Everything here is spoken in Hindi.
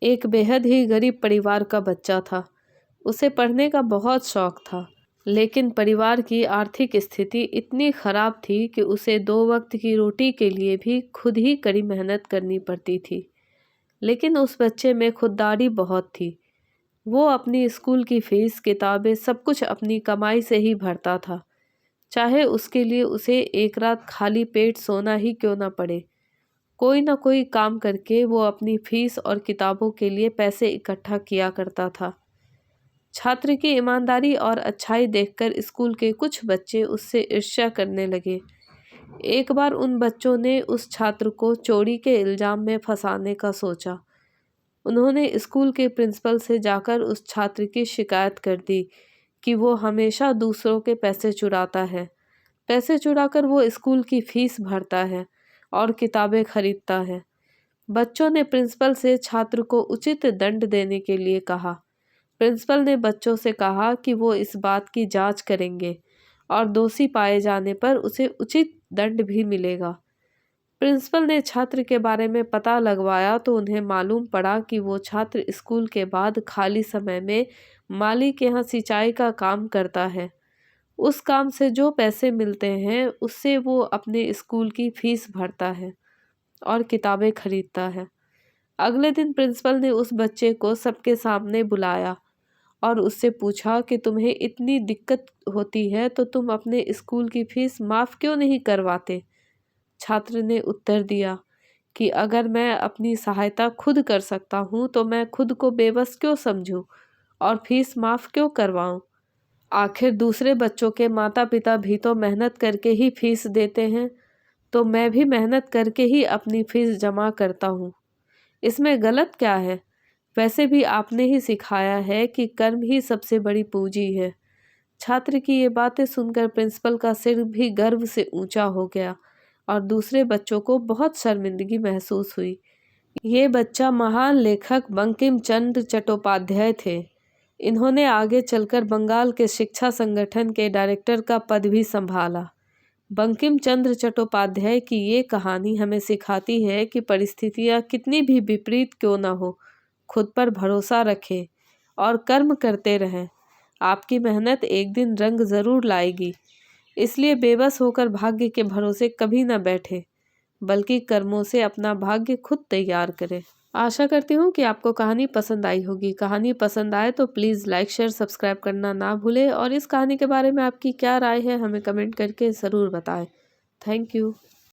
एक बेहद ही गरीब परिवार का बच्चा था। उसे पढ़ने का बहुत शौक था, लेकिन परिवार की आर्थिक स्थिति इतनी खराब थी कि उसे 2 वक्त की रोटी के लिए भी खुद ही कड़ी मेहनत करनी पड़ती थी। लेकिन उस बच्चे में खुददारी बहुत थी। वो अपनी स्कूल की फीस, किताबें, सब कुछ अपनी कमाई से ही भरता था, चाहे उसके लिए उसे एक रात खाली पेट सोना ही क्यों न पड़े। कोई न कोई काम करके वो अपनी फीस और किताबों के लिए पैसे इकट्ठा किया करता था। छात्र की ईमानदारी और अच्छाई देखकर स्कूल के कुछ बच्चे उससे ईर्ष्या करने लगे। एक बार उन बच्चों ने उस छात्र को चोरी के इल्जाम में फंसाने का सोचा। उन्होंने स्कूल के प्रिंसिपल से जाकर उस छात्र की शिकायत कर दी कि वो हमेशा दूसरों के पैसे चुराता है। पैसे चुराकर वो स्कूल की फीस भरता है और किताबें खरीदता है। बच्चों ने प्रिंसिपल से छात्र को उचित दंड देने के लिए कहा। प्रिंसिपल ने बच्चों से कहा कि वो इस बात की जांच करेंगे और दोषी पाए जाने पर उसे उचित दंड भी मिलेगा। प्रिंसिपल ने छात्र के बारे में पता लगवाया तो उन्हें मालूम पड़ा कि वो छात्र स्कूल के बाद खाली समय में माली के यहाँ सिंचाई का काम करता है। उस काम से जो पैसे मिलते हैं उससे वो अपने स्कूल की फीस भरता है और किताबें खरीदता है। अगले दिन प्रिंसिपल ने उस बच्चे को सबके सामने बुलाया और उससे पूछा कि तुम्हें इतनी दिक्कत होती है तो तुम अपने स्कूल की फीस माफ़ क्यों नहीं करवाते। छात्र ने उत्तर दिया कि अगर मैं अपनी सहायता खुद कर सकता हूँ तो मैं खुद को बेबस क्यों समझूं और फीस माफ़ क्यों करवाऊं। आखिर दूसरे बच्चों के माता पिता भी तो मेहनत करके ही फीस देते हैं, तो मैं भी मेहनत करके ही अपनी फीस जमा करता हूँ। इसमें गलत क्या है? वैसे भी आपने ही सिखाया है कि कर्म ही सबसे बड़ी पूंजी है। छात्र की ये बातें सुनकर प्रिंसिपल का सिर भी गर्व से ऊंचा हो गया और दूसरे बच्चों को बहुत शर्मिंदगी महसूस हुई। ये बच्चा महान लेखक बंकिम चंद्र चट्टोपाध्याय थे। इन्होंने आगे चलकर बंगाल के शिक्षा संगठन के डायरेक्टर का पद भी संभाला। बंकिम चंद्र चट्टोपाध्याय की ये कहानी हमें सिखाती है कि परिस्थितियाँ कितनी भी विपरीत क्यों न हो, खुद पर भरोसा रखें और कर्म करते रहें। आपकी मेहनत एक दिन रंग ज़रूर लाएगी। इसलिए बेबस होकर भाग्य के भरोसे कभी न बैठे, बल्कि कर्मों से अपना भाग्य खुद तैयार करें। आशा करती हूँ कि आपको कहानी पसंद आई होगी। कहानी पसंद आए तो प्लीज़ लाइक, शेयर, सब्सक्राइब करना ना भूलें और इस कहानी के बारे में आपकी क्या राय है हमें कमेंट करके ज़रूर बताएं। Thank you.